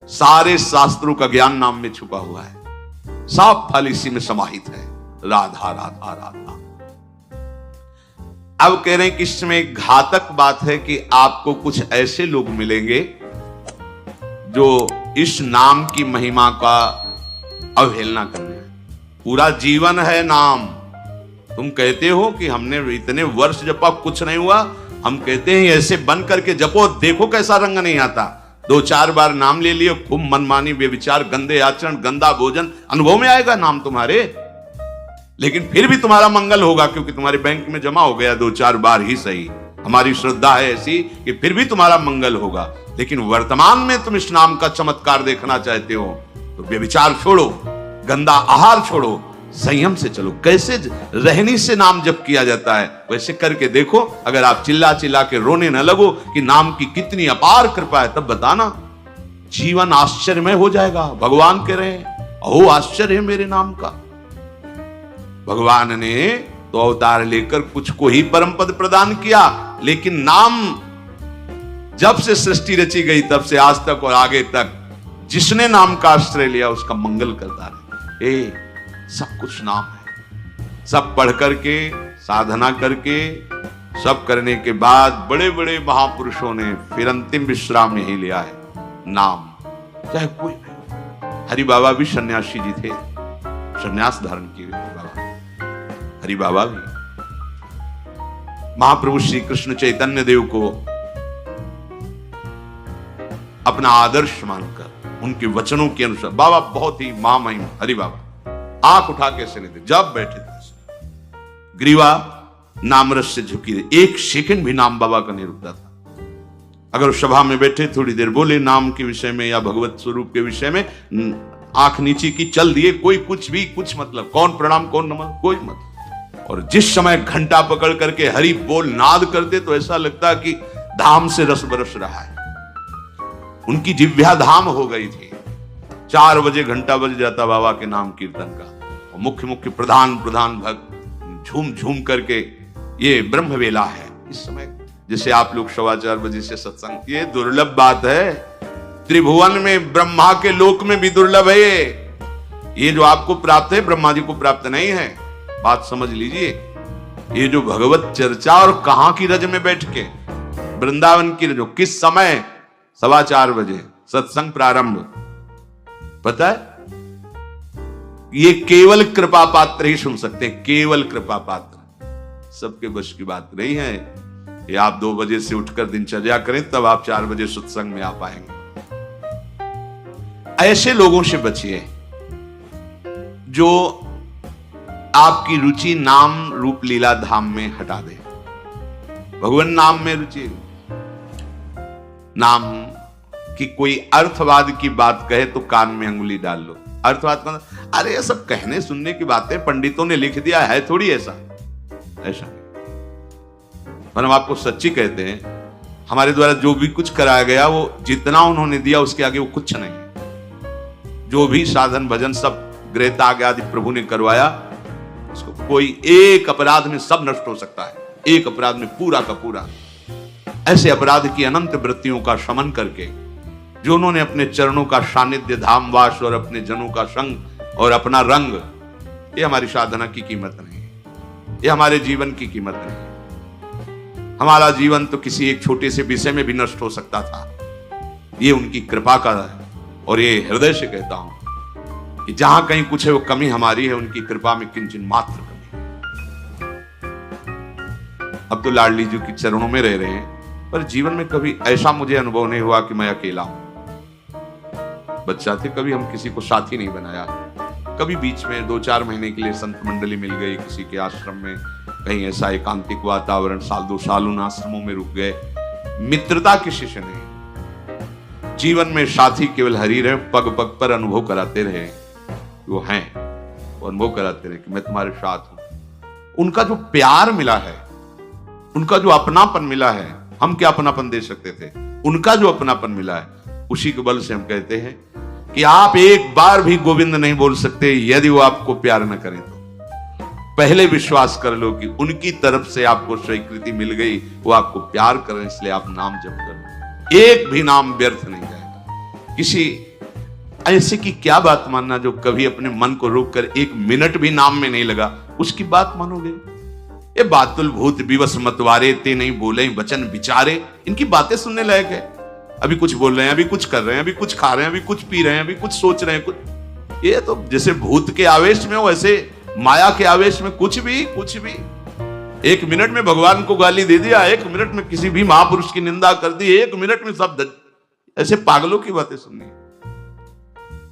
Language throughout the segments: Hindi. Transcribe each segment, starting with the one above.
सारे शास्त्रों का ज्ञान नाम में छुपा हुआ है, सब फल इसी में समाहित है। राधा राधा राधा। अब कह रहे हैं कि इसमें घातक बात है कि आपको कुछ ऐसे लोग मिलेंगे जो इस नाम की महिमा का अवहेलना करने। पूरा जीवन है नाम। तुम कहते हो कि हमने इतने वर्ष जपा, कुछ नहीं हुआ। हम कहते हैं ऐसे बन करके जपो, देखो कैसा रंग नहीं आता। 2-4 बार नाम ले लियो, खूब मनमानी व्यभिचार, गंदे आचरण, गंदा भोजन अनुभव में आएगा नाम तुम्हारे, लेकिन फिर भी तुम्हारा मंगल होगा, क्योंकि तुम्हारे बैंक में जमा हो गया 2-4 बार ही सही। हमारी श्रद्धा है ऐसी कि फिर भी तुम्हारा मंगल होगा। लेकिन वर्तमान में तुम इस नाम का चमत्कार देखना चाहते हो तो व्यभिचार छोड़ो, गंदा आहार छोड़ो, संयम से चलो। कैसे रहनी से नाम जप किया जाता है वैसे करके देखो। अगर आप चिल्ला चिल्ला के रोने न लगो कि नाम की कितनी अपार कृपा है, तब बताना, जीवन आश्चर्यमय हो जाएगा। भगवान कह रहे हैं, अहो आश्चर्य है मेरे नाम का। भगवान ने तो अवतार लेकर कुछ को ही परम पद प्रदान किया, लेकिन नाम जब से सृष्टि रची गई तब से आज तक और आगे तक जिसने नाम का आश्रय लिया उसका मंगल करता रहे। सब कुछ नाम है। सब पढ़ करके, साधना करके, सब करने के बाद बड़े बड़े महापुरुषों ने फिर अंतिम विश्राम यही लिया है, नाम। चाहे कोई भी। हरि बाबा भी सन्यासी जी थे, सन्यास धारण किए बाबा। हरि बाबा भी महाप्रभु श्री कृष्ण चैतन्य देव को अपना आदर्श मानकर उनके वचनों के अनुसार, बाबा बहुत ही महामहिम हरि बाबा आंख उठा के ऐसे लेते, जब बैठे थे ग्रीवा नामरस से झुकी रही, 1 सेकंड भी नाम बाबा का नहीं रुकता था। अगर सभा में बैठे थोड़ी देर बोले नाम के विषय में या भगवत स्वरूप के विषय में, आंख नीचे की, चल दिए, कोई कुछ भी कुछ मतलब, कौन प्रणाम कौन नमन, कोई मतलब। और जिस समय घंटा पकड़ करके हरि बोल नाद करते तो ऐसा लगता कि धाम से रस बरस रहा है। उनकी जिह्वा धाम हो गई थी। 4 बजे घंटा बज जाता बाबा के नाम कीर्तन का, और मुख्य मुख्य प्रधान भक्त झूम झूम करके, ये ब्रह्म वेला है इस समय। जैसे आप लोग 4:15 बजे से सत्संग, ये दुर्लभ बात है। त्रिभुवन में, ब्रह्मा के लोक में भी दुर्लभ है ये जो आपको प्राप्त है, ब्रह्मा जी को प्राप्त नहीं है। बात समझ लीजिए। ये जो भगवत चर्चा, और कहां की रज में बैठ के, वृंदावन की रज, किस समय, 4:15 बजे सत्संग प्रारंभ। पता है, ये केवल कृपा पात्र ही सुन सकते हैं, केवल कृपा पात्र। सबके बस की बात नहीं है। ये आप 2 बजे से उठकर दिनचर्या करें तब आप 4 बजे सत्संग में आ पाएंगे। ऐसे लोगों से बचिए जो आपकी रुचि नाम रूप लीला धाम में हटा दे। भगवान नाम में रुचि, नाम कि कोई अर्थवाद की बात कहे तो कान में अंगुली डाल लो। अर्थवाद का, अरे ये सब कहने सुनने की बातें पंडितों ने लिख दिया है, थोड़ी ऐसा नहीं। पर हम आपको सच्ची कहते हैं, हमारे द्वारा जो भी कुछ कराया गया वो जितना उन्होंने दिया उसके आगे वो कुछ नहीं है। जो भी साधन भजन सब गृहत्याग आदि प्रभु ने करवाया, उसको कोई एक अपराध में सब नष्ट हो सकता है, एक अपराध में पूरा का पूरा। ऐसे अपराध की अनंत वृत्तियों का शमन करके जो उन्होंने अपने चरणों का सानिध्य, धामवास और अपने जनों का संग और अपना रंग, ये हमारी साधना की कीमत नहीं है, ये हमारे जीवन की कीमत नहीं है। हमारा जीवन तो किसी एक छोटे से विषय में भी नष्ट हो सकता था। ये उनकी कृपा का है, और ये हृदय से कहता हूं कि जहां कहीं कुछ है वो कमी हमारी है, उनकी कृपा में किंचन मात्र कमी है। अब तो लाडली जी के चरणों में रह रहे हैं, पर जीवन में कभी ऐसा मुझे अनुभव नहीं हुआ कि मैं अकेला हूं। बच्चा थे, कभी हम किसी को साथी नहीं बनाया। कभी बीच में 2-4 महीने के लिए संत मंडली मिल गई किसी के आश्रम में, कहीं ऐसा एकांतिक वातावरण, 1-2 साल उन आश्रमों में रुक गए। मित्रता किसी से नहीं। जीवन में साथी केवल हरि रहे, पग पग पर अनुभव कराते रहे, वो हैं, वो अनुभव कराते रहे कि मैं तुम्हारे साथ हूं। उनका जो प्यार मिला है, उनका जो अपनापन मिला है, हम क्या अपनापन दे सकते थे, उनका जो अपनापन मिला है, उसी के बल से हम कहते हैं कि आप एक बार भी गोविंद नहीं बोल सकते यदि वो आपको प्यार न करें तो। पहले विश्वास कर लो कि उनकी तरफ से आपको स्वीकृति मिल गई, वो आपको प्यार करें, इसलिए आप नाम जप करो। एक भी नाम व्यर्थ नहीं जाएगा। किसी ऐसे की क्या बात मानना जो कभी अपने मन को रोककर एक मिनट भी नाम में नहीं लगा, उसकी बात मानोगे? ये बातुल भूत विवश मतवारे ते नहीं बोले वचन विचारे, इनकी बातें सुनने लायक है? अभी कुछ बोल रहे हैं, अभी कुछ कर रहे हैं, अभी कुछ खा रहे हैं, अभी कुछ पी रहे हैं, अभी कुछ सोच रहे हैं, कुछ। ये तो जैसे भूत के आवेश में हो, वैसे माया के आवेश में कुछ भी। एक मिनट में भगवान को गाली दे दिया, एक मिनट में किसी भी महापुरुष की निंदा कर दी, एक मिनट में सब ऐसे पागलों की बातें सुननी,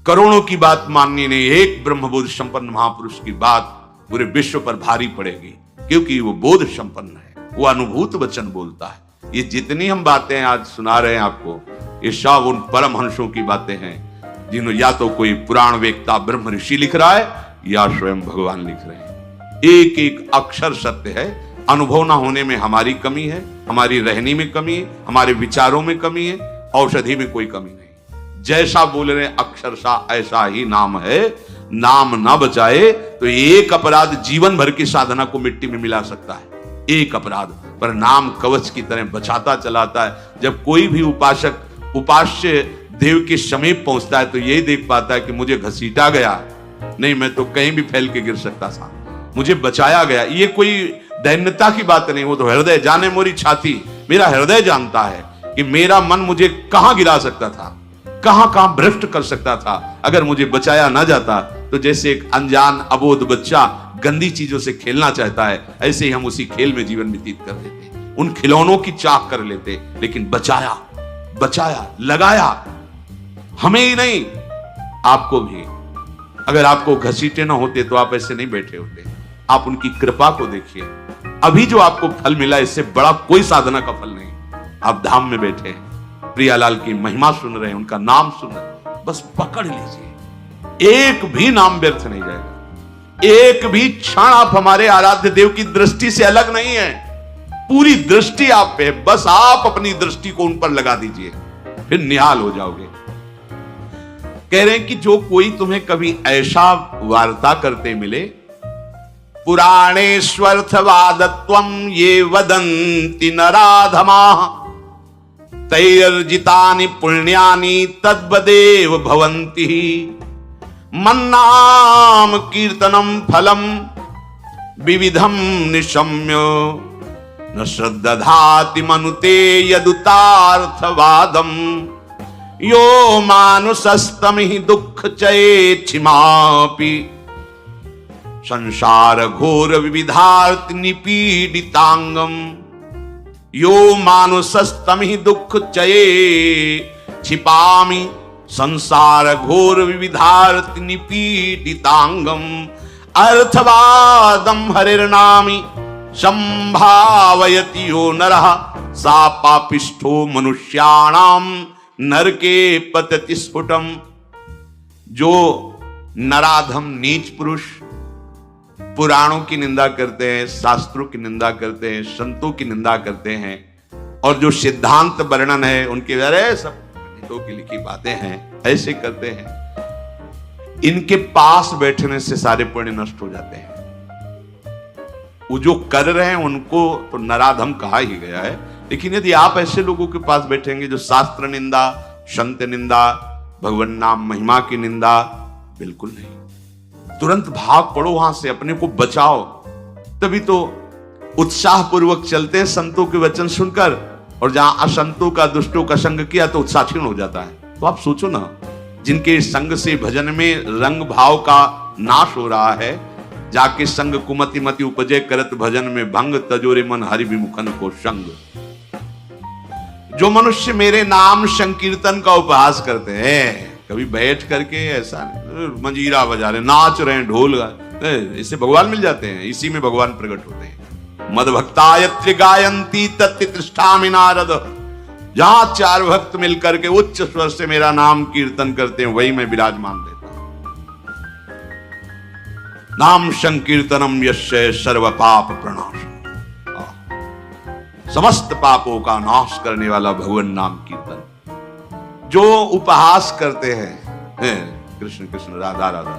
करोड़ों की बात माननी नहीं, एक ब्रह्मबोध संपन्न महापुरुष की बात पूरे विश्व पर भारी पड़ेगी, क्योंकि वो बोध संपन्न है, वो अनुभूत वचन बोलता है। ये जितनी हम बातें आज सुना रहे हैं आपको, ये सब उन परमहंसों की बातें हैं, जिन्होंने या तो कोई पुराण वेत्ता ब्रह्म ऋषि लिख रहा है या स्वयं भगवान लिख रहे हैं। एक एक अक्षर सत्य है। अनुभव ना होने में हमारी कमी है, हमारी रहनी में कमी है, हमारे विचारों में कमी है, औषधि में कोई कमी नहीं। जैसा बोल रहे अक्षरशः ऐसा ही नाम है। नाम ना बचाए तो एक अपराध जीवन भर की साधना को मिट्टी में मिला सकता है, एक अपराध, पर नाम कवच की तरह बचाता चलाता है। जब कोई भी उपासक उपास्य देव के समीप पहुंचता है तो यही देख पाता है कि मुझे घसीटा गया नहीं, मैं तो कहीं भी फैल के गिर सकता था, मुझे बचाया गया। ये कोई दैन्यता की बात नहीं, वो तो हृदय जाने मोरी छाती, मेरा हृदय जानता है कि मेरा मन मुझे कहां गिरा सकता था, कहां कहां भ्रष्ट कर सकता था अगर मुझे बचाया ना जाता। तो जैसे एक अनजान अबोध बच्चा गंदी चीजों से खेलना चाहता है, ऐसे ही हम उसी खेल में जीवन व्यतीत कर देते, उन खिलौनों की चाह कर लेते। लेकिन बचाया लगाया, हमें ही नहीं आपको भी। अगर आपको घसीटे ना होते तो आप ऐसे नहीं बैठे होते। आप उनकी कृपा को देखिए, अभी जो आपको फल मिला इससे बड़ा कोई साधना का फल नहीं। आप धाम में बैठे हैं, प्रियालाल की महिमा सुन रहे हैं, उनका नाम सुन रहे हैं, बस पकड़ लीजिए, एक भी नाम व्यर्थ नहीं जाएगा। एक भी क्षण आप हमारे आराध्य देव की दृष्टि से अलग नहीं है, पूरी दृष्टि आप पे, बस आप अपनी दृष्टि को उन पर लगा दीजिए, फिर निहाल हो जाओगे। कह रहे हैं कि जो कोई तुम्हें कभी ऐसा वार्ता करते मिले, पुराणेष्वर्थवादत्वं ये वदन्ति नराधमाः तैर्जितानि पुण्यानि तद्वदेव भवन्ति। मन्नाम कीर्तनम फलम विविधम निशम्य न श्रद्धाति मनुते यदुतार्थवादम। यो मानुषस्तमिहि दुःख चेच्छिमापि संसार घोर विविधार्थ निपीडितांगम। यो मानुषस्तमिहि दुःख चये छिपामि संसार घोर विविधार्थ निपीडितांगम। अर्थवादम हरिर्नामि संभावयति यो नरः सा पापिष्ठो मनुष्याणाम नरके पतति स्फुटम। जो नराधम नीच पुरुष पुराणों की निंदा करते हैं, शास्त्रों की निंदा करते हैं, संतों की निंदा करते हैं, और जो सिद्धांत वर्णन है उनके अरे सब पंडितों की लिखी बातें हैं, ऐसे करते हैं, इनके पास बैठने से सारे पुण्य नष्ट हो जाते हैं। वो जो कर रहे हैं उनको तो नराधम कहा ही गया है। लेकिन यदि आप ऐसे लोगों के पास बैठेंगे जो शास्त्र निंदा, संत निंदा, भगवान नाम महिमा की निंदा, बिल्कुल नहीं, तुरंत भाग पड़ो वहां से, अपने को बचाओ। तभी तो उत्साह पूर्वक चलते हैं संतों के वचन सुनकर, और जहां असंतों का दुष्टों का संग किया तो उत्साह क्षीण हो जाता है। तो आप सोचो ना, जिनके संग से भजन में रंग भाव का नाश हो रहा है, जाके संग कुमति मति उपजे करत भजन में भंग, तजोरे मन हरि विमुखन को संग। जो मनुष्य मेरे नाम संकीर्तन का उपहास करते हैं, कभी बैठ करके ऐसा मंजीरा बजा रहे, नाच रहे हैं, ढोल इससे भगवान मिल जाते हैं, इसी में भगवान प्रकट होते हैं। मद भक्तायत्र गायंती तत्तिष्ठामि नारद। जहां चार भक्त मिलकर के उच्च स्वर से मेरा नाम कीर्तन करते हैं, वही मैं विराजमान रहता हूं। नाम संकीर्तनम यस्य सर्व पाप प्रणाश। समस्त पापों का नाश करने वाला भगवान नाम कीर्तन। जो उपहास करते हैं कृष्ण कृष्ण राधा राधा,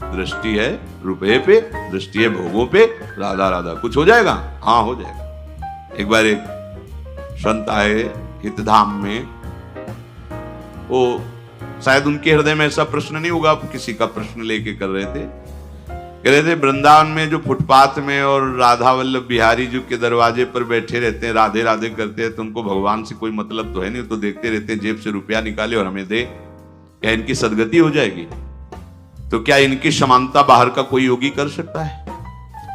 दृष्टि है रुपये पे, दृष्टि है भोगों पे, राधा राधा, कुछ हो जाएगा? हाँ हो जाएगा। एक बार एक संत आए हितधाम में, वो शायद उनके हृदय में ऐसा प्रश्न नहीं होगा, किसी का प्रश्न लेके कर रहे थे। कह रहे थे वृंदावन में जो फुटपाथ में और राधा वल्लभ बिहारी जी के दरवाजे पर बैठे रहते हैं, राधे राधे करते हैं, तो उनको भगवान से कोई मतलब तो है नहीं, तो देखते रहते हैं जेब से रुपया निकाले और हमें दे, क्या इनकी सदगति हो जाएगी? तो क्या इनकी समानता बाहर का कोई योगी कर सकता है?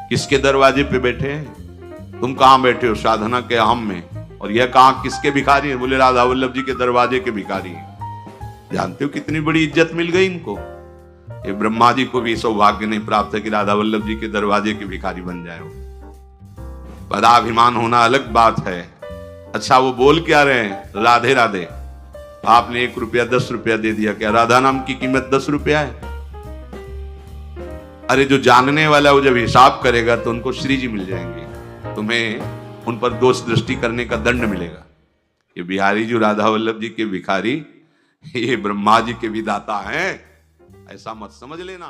किसके दरवाजे पे बैठे हैं? तुम कहां बैठे हो? साधना के हम में। और यह कहां किसके भिखारी हैं? बोले राधा वल्लभ जी के दरवाजे के भिखारी हैं। जानते हो कितनी बड़ी इज्जत मिल गई इनको? ये ब्रह्मा जी को भी सौभाग्य नहीं प्राप्त है कि राधा वल्लभ जी के दरवाजे के भिखारी बन जाए। पदाभिमान होना अलग बात है। अच्छा, वो बोल क्या रहे हैं? राधे राधे। आपने 1 रुपया 10 रुपया दे दिया, क्या राधा नाम की कीमत 10 रुपया है? अरे जो जानने वाला वो जब हिसाब करेगा तो उनको श्री जी मिल जाएंगे, तुम्हें उन पर दोष दृष्टि करने का दंड मिलेगा। ये बिहारी जी राधा वल्लभ जी के भिखारी ये ब्रह्मा जी के विधाता हैं, ऐसा मत समझ लेना।